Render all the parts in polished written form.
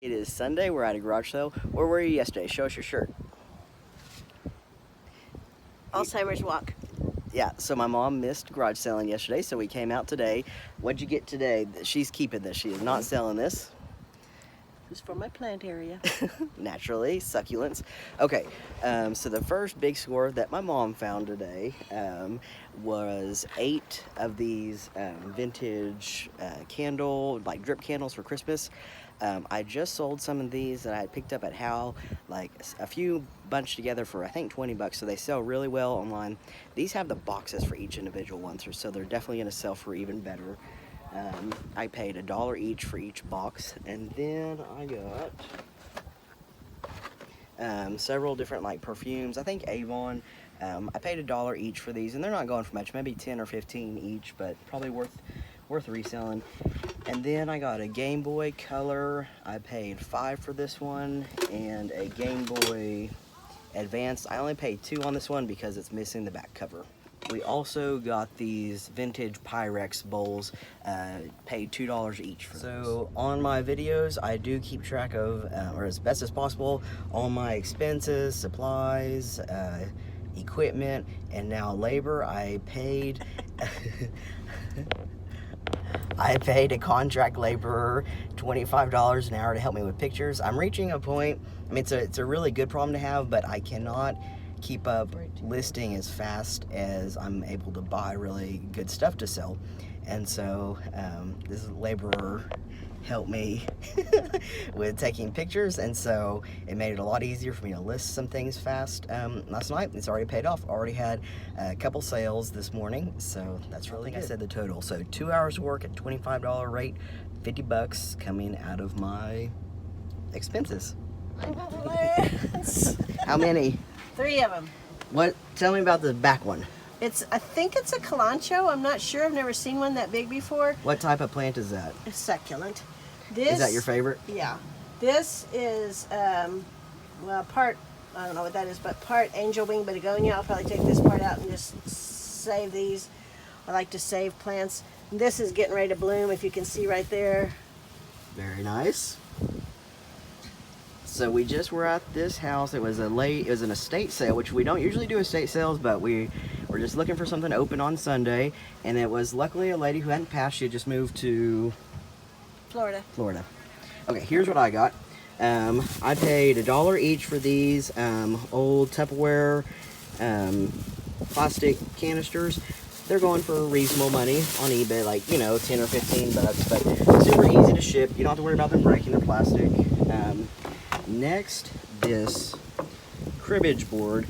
It is Sunday. We're at a garage sale. Where were you yesterday? Show us your shirt. Alzheimer's walk. Yeah, so my mom missed garage selling yesterday, so we came out today. What'd you get today? She's keeping this. She is not selling this. It's for my plant area. Naturally, succulents. Okay, so the first big score that my mom found today was 8 of these vintage candle, like drip candles for Christmas. I just sold some of these that I had picked up at Hal, like a few bunched together for I think 20 bucks, so they sell really well online. These have the boxes for each individual one, so they're definitely going to sell for even better. I paid $1 each for each box, and then I got several different like perfumes. I think Avon. I paid $1 each for these, and they're not going for much, maybe 10 or 15 each, but probably worth reselling. And then I got a Game Boy Color. I paid $5 for this one, and a Game Boy Advance. I only paid $2 on this one because it's missing the back cover. We also got these vintage Pyrex bowls, paid $2 each for those. So on my videos, I do keep track of, or as best as possible, all my expenses, supplies, equipment, and now labor. I paid I paid a contract laborer $25 an hour to help me with pictures. I'm reaching a point, I mean, it's a really good problem to have, but I cannot keep up listing as fast as I'm able to buy really good stuff to sell. And so this laborer helped me with taking pictures, and so it made it a lot easier for me to list some things fast. Last night, it's already paid off. Already had a couple sales this morning, so that's really good. I said the total. So 2 hours work at $25 rate, 50 bucks coming out of my expenses. How many? 3 of them. What? Tell me about the back one. I think it's a calancho. I'm not sure. I've never seen one that big before. What type of plant is that? A succulent. Is that your favorite? Yeah. This is, well, part, I don't know what that is, but part angel wing begonia. I'll probably take this part out and just save these. I like to save plants. This is getting ready to bloom, if you can see right there. Very nice. So we just were at this house. It was an estate sale, which we don't usually do estate sales, but we were just looking for something open on Sunday, and it was luckily a lady who hadn't passed. She had just moved to Florida. Okay, here's what I got. I paid $1 each for these old Tupperware plastic canisters. They're going for reasonable money on eBay, like, 10 or 15 bucks, but super easy to ship. You don't have to worry about them breaking. They're plastic. Next, this cribbage board.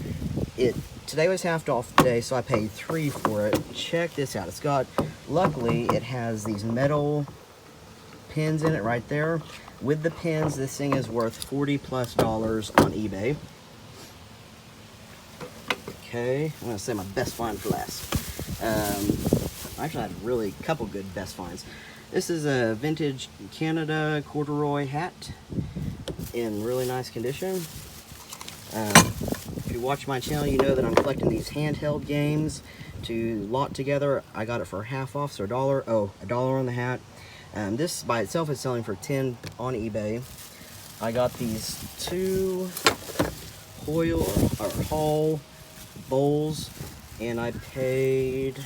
Today was half off today, so I paid $3 for it. Check this out. Luckily, it has these metal pins in it right there. With the pins, this thing is worth $40+ on eBay. Okay, I'm gonna say my best find for last. I actually had a couple good best finds. This is a vintage Canada corduroy hat in really nice condition. If you watch my channel, you know that I'm collecting these handheld games to lot together. I got it for half off, so $1 on the hat. This by itself is selling for $10 on eBay. I got these 2 Hall bowls, and I paid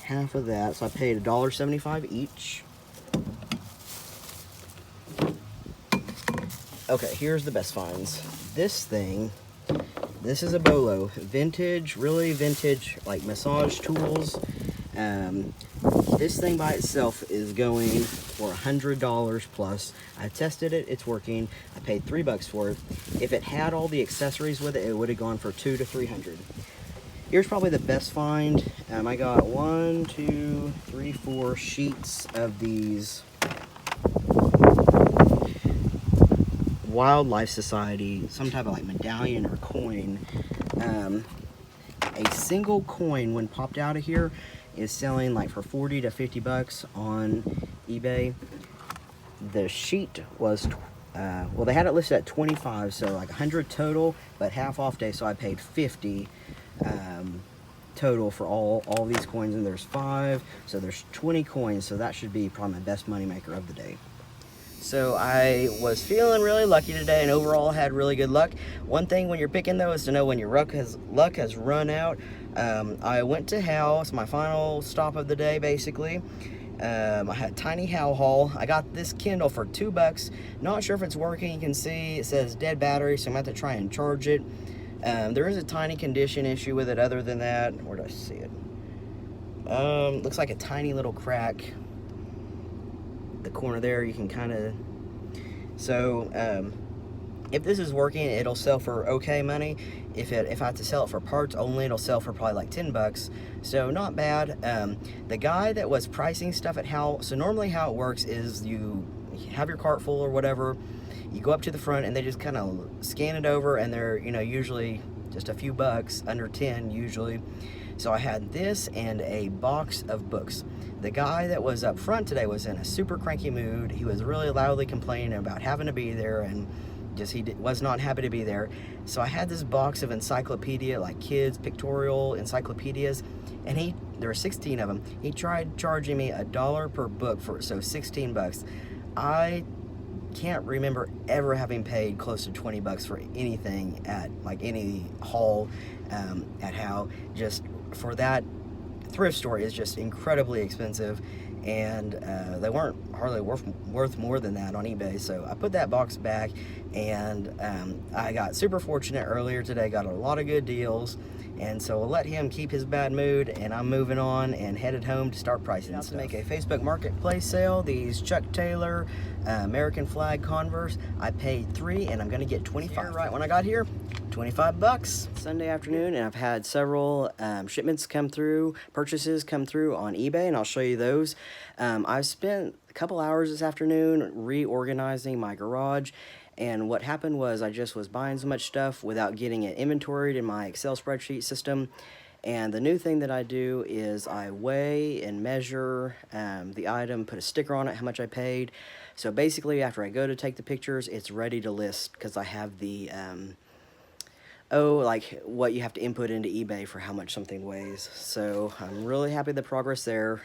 half of that, so I paid $1.75 each. Okay, here's the best finds. This is a bolo. Vintage, really vintage, like massage tools. This thing by itself is going for $100+. I tested it, it's working. I paid $3 for it. If it had all the accessories with it, it would have gone for $200 to $300. Here's probably the best find. I got 1, 2, 3, 4 sheets of these Wildlife Society, some type of like medallion or coin. A single coin, when popped out of here, is selling like for $40 to $50 on eBay. The sheet was, well, they had it listed at 25, so like 100 total, but half off day, so I paid 50 total for all these coins, and there's 5, so there's 20 coins, so that should be probably my best money maker of the day. So I was feeling really lucky today, and overall had really good luck. One thing when you're picking though is to know when your luck has run out. I went to House, my final stop of the day basically. I had Tiny How Haul. I got this Kindle for $2. Not sure if it's working. You can see it says dead battery, so I'm going to have to try and charge it. There is a tiny condition issue with it. Other than that, where do I see it? Looks like a tiny little crack. The corner there, you can kind of. So if this is working, it'll sell for okay money. If I have to sell it for parts only, it'll sell for probably like $10. So not bad. The guy that was pricing stuff at so normally how it works is you have your cart full or whatever, you go up to the front and they just kind of scan it over, and they're usually just a few bucks, under 10 usually. So I had this and a box of books. The guy that was up front today was in a super cranky mood. He was really loudly complaining about having to be there, and was not happy to be there. So I had this box of encyclopedia, like kids pictorial encyclopedias, and there were 16 of them. He tried charging me $1 per book so $16. I can't remember ever having paid close to $20 for anything at like any haul at How. Just for that thrift store is just incredibly expensive, and they weren't hardly worth more than that on eBay. So I put that box back, and I got super fortunate earlier today, got a lot of good deals, and so we'll let him keep his bad mood, and I'm moving on and headed home to start pricing stuff. To make a Facebook Marketplace sale, these Chuck Taylor American flag Converse, I paid $3 and I'm gonna get $25 right when I got here. $25. Sunday afternoon, and I've had several shipments come through, purchases come through on eBay, and I'll show you those. I've spent a couple hours this afternoon reorganizing my garage, and what happened was I just was buying so much stuff without getting it inventoried in my Excel spreadsheet system. And the new thing that I do is I weigh and measure the item, put a sticker on it, how much I paid. So basically, after I go to take the pictures, it's ready to list because I have the like what you have to input into eBay for how much something weighs. So I'm really happy with the progress there.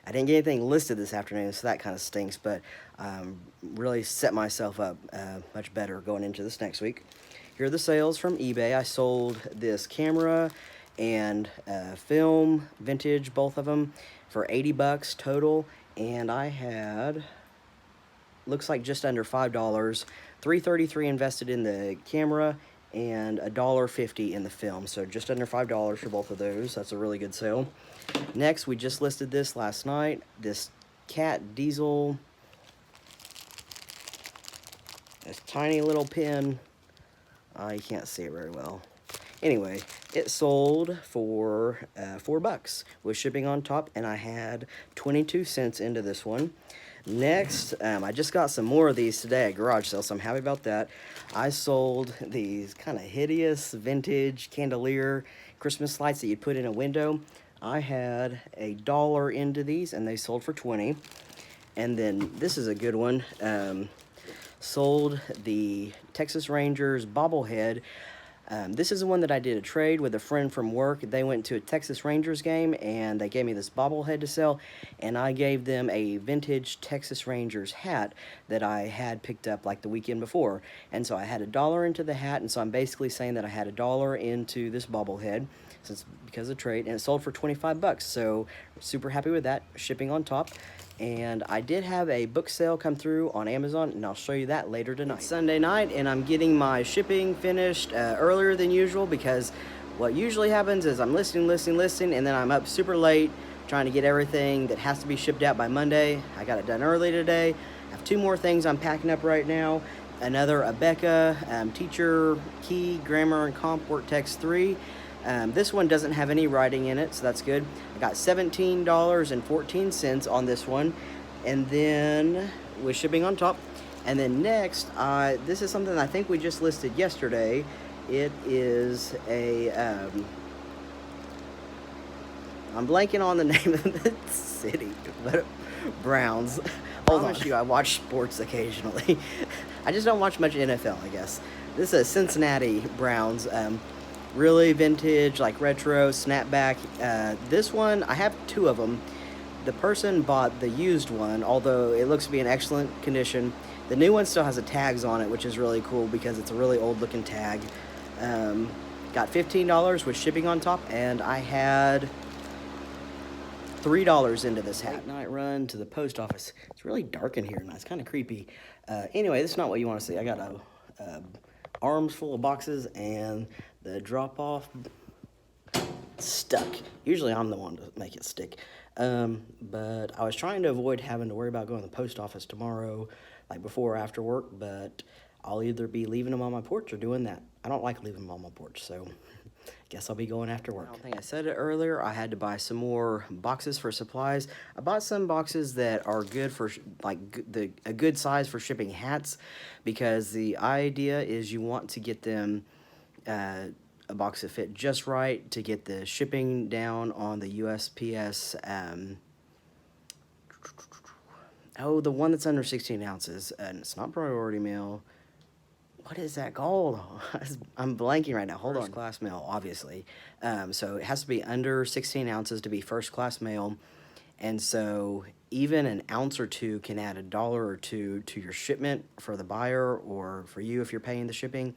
I didn't get anything listed this afternoon, so that kind of stinks, but really set myself up much better going into this next week. Here are the sales from eBay. I sold this camera and film, vintage, both of them, for $80 total, and I had, looks like just under $5, $3.33 invested in the camera, and $1.50 in the film, so just under $5 for both of those. That's a really good sale. Next, we just listed this last night, this Cat Diesel, this tiny little pin. You can't see it very well. Anyway, it sold for $4 with shipping on top, and I had 22 cents into this one. Next, I just got some more of these today at garage sale, so I'm happy about that. I sold these kind of hideous vintage chandelier Christmas lights that you put in a window. I had $1 into these, and they sold for 20. And then this is a good one. Sold the Texas Rangers bobblehead. This is the one that I did a trade with a friend from work. They went to a Texas Rangers game, and they gave me this bobblehead to sell, and I gave them a vintage Texas Rangers hat that I had picked up like the weekend before. And so I had $1 into the hat, and so I'm basically saying that I had $1 into this bobblehead because of trade, and it sold for $25. So super happy with that, shipping on top. And I did have a book sale come through on Amazon, and I'll show you that later tonight. It's Sunday night, and I'm getting my shipping finished earlier than usual, because what usually happens is I'm listing, and then I'm up super late trying to get everything that has to be shipped out by Monday. I got it done early today. I have 2 more things I'm packing up right now. Another Abeka Teacher Key Grammar and Comp Work Text 3. This one doesn't have any writing in it, so that's good. I got $17.14 on this one, and then with shipping on top. And then next, this is something I think we just listed yesterday. It is a, I'm blanking on the name of the city, but Browns. Hold on. I watch sports occasionally. I just don't watch much NFL, I guess. This is Cincinnati Browns. Really vintage, like retro, snapback. This one, I have 2 of them. the person bought the used one, although it looks to be in excellent condition. The new one still has the tags on it, which is really cool because it's a really old looking tag. Got $15 with shipping on top, and I had $3 into this hat. Night run to the post office. It's really dark in here and it's kind of creepy. Anyway, this is not what you want to see. I got arms full of boxes, and the drop off stuck. Usually I'm the one to make it stick. But I was trying to avoid having to worry about going to the post office tomorrow, like before or after work, but I'll either be leaving them on my porch or doing that. I don't like leaving them on my porch, so guess I'll be going after work. I don't think I said it earlier. I had to buy some more boxes for supplies. I bought some boxes that are good for a good size for shipping hats, because the idea is you want to get them a box that fit just right to get the shipping down on the USPS. The one that's under 16 ounces, and it's not priority mail. What is that called? I'm blanking right now. Hold on. First class mail, obviously. So it has to be under 16 ounces to be first class mail. And so even an ounce or two can add $1 or $2 to your shipment for the buyer or for you if you're paying the shipping.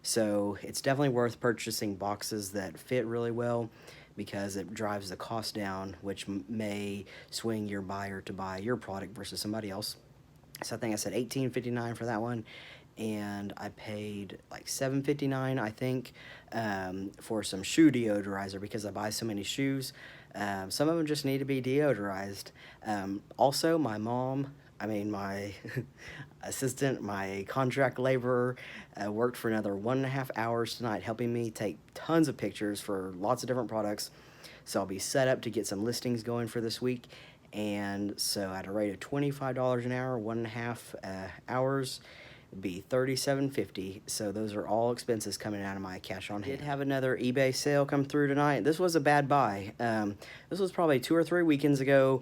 So it's definitely worth purchasing boxes that fit really well, because it drives the cost down, which may swing your buyer to buy your product versus somebody else. So I think I said $18.59 for that one, and I paid like $7.59, I think, for some shoe deodorizer, because I buy so many shoes. Some of them just need to be deodorized. Also, my assistant, my contract laborer, worked for another 1.5 hours tonight, helping me take tons of pictures for lots of different products. So I'll be set up to get some listings going for this week. And so at a rate of $25 an hour, 1.5 hours, it'd be $37.50. So those are all expenses coming out of my cash on hand. I did have another eBay sale come through tonight. This was a bad buy. This was probably 2 or 3 weekends ago.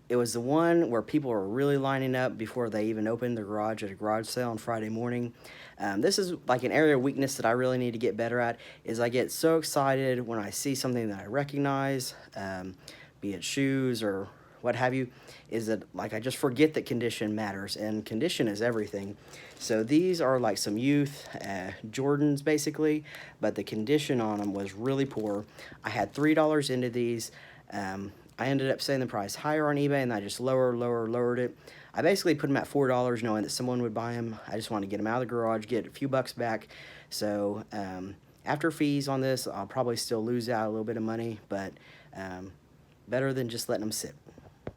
It was the one where people were really lining up before they even opened their garage at a garage sale on Friday morning. This is like an area of weakness that I really need to get better at, is I get so excited when I see something that I recognize, be it shoes or what have you, is that like I just forget that condition matters, and condition is everything. So these are like some youth Jordans basically, but the condition on them was really poor. I had $3 into these. I ended up setting the price higher on eBay, and I just lowered it. I basically put them at $4, knowing that someone would buy them. I just want to get them out of the garage, get a few bucks back. So after fees on this, I'll probably still lose out a little bit of money, but better than just letting them sit.